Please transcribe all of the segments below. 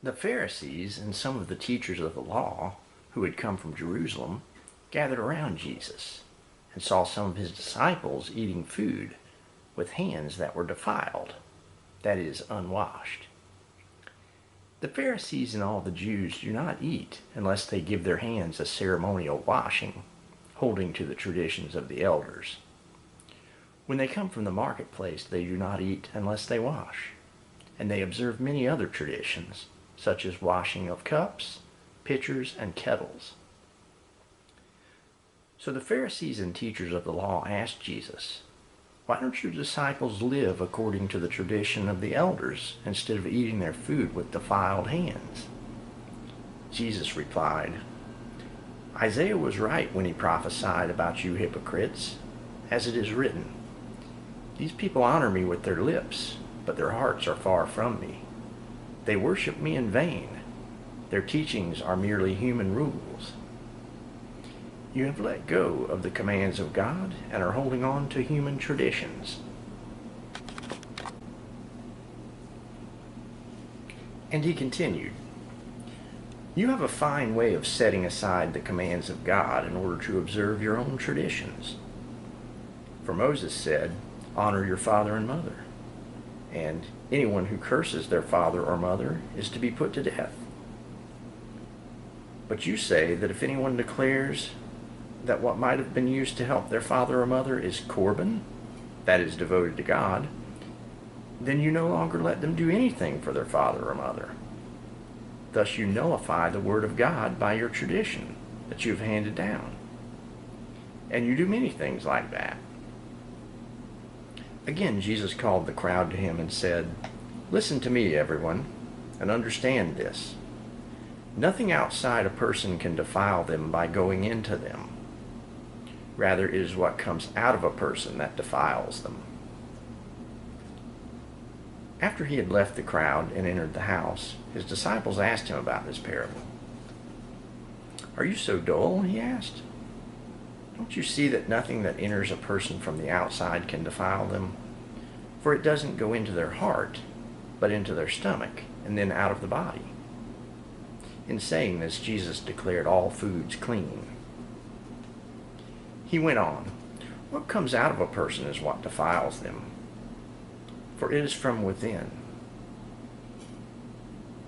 The Pharisees and some of the teachers of the law, who had come from Jerusalem, gathered around Jesus and saw some of his disciples eating food with hands that were defiled, that is, unwashed. The Pharisees and all the Jews do not eat unless they give their hands a ceremonial washing, holding to the traditions of the elders. When they come from the marketplace, they do not eat unless they wash, and they observe many other traditions, such as washing of cups, pitchers, and kettles. So the Pharisees and teachers of the law asked Jesus, "Why don't your disciples live according to the tradition of the elders instead of eating their food with defiled hands?" Jesus replied, "Isaiah was right when he prophesied about you hypocrites, as it is written, 'These people honor me with their lips, but their hearts are far from me. They worship me in vain. Their teachings are merely human rules.' You have let go of the commands of God and are holding on to human traditions." And he continued, "You have a fine way of setting aside the commands of God in order to observe your own traditions. For Moses said, 'Honor your father and mother,' and anyone who curses their father or mother is to be put to death. But you say that if anyone declares that what might have been used to help their father or mother is korban, that is devoted to God, then you no longer let them do anything for their father or mother. Thus you nullify the word of God by your tradition that you have handed down. And you do many things like that." Again, Jesus called the crowd to him and said, "Listen to me, everyone, and understand this. Nothing outside a person can defile them by going into them. Rather, it is what comes out of a person that defiles them." After he had left the crowd and entered the house, his disciples asked him about this parable. "Are you so dull?" he asked. "Don't you see that nothing that enters a person from the outside can defile them? For it doesn't go into their heart, but into their stomach, and then out of the body." In saying this, Jesus declared all foods clean. He went on, "What comes out of a person is what defiles them, for it is from within,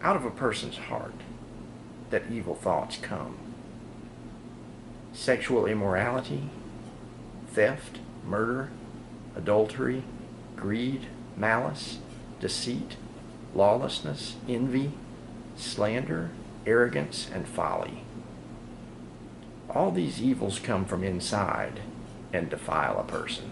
out of a person's heart, that evil thoughts come. Sexual immorality, theft, murder, adultery, greed, malice, deceit, lawlessness, envy, slander, arrogance, and folly. All these evils come from inside and defile a person."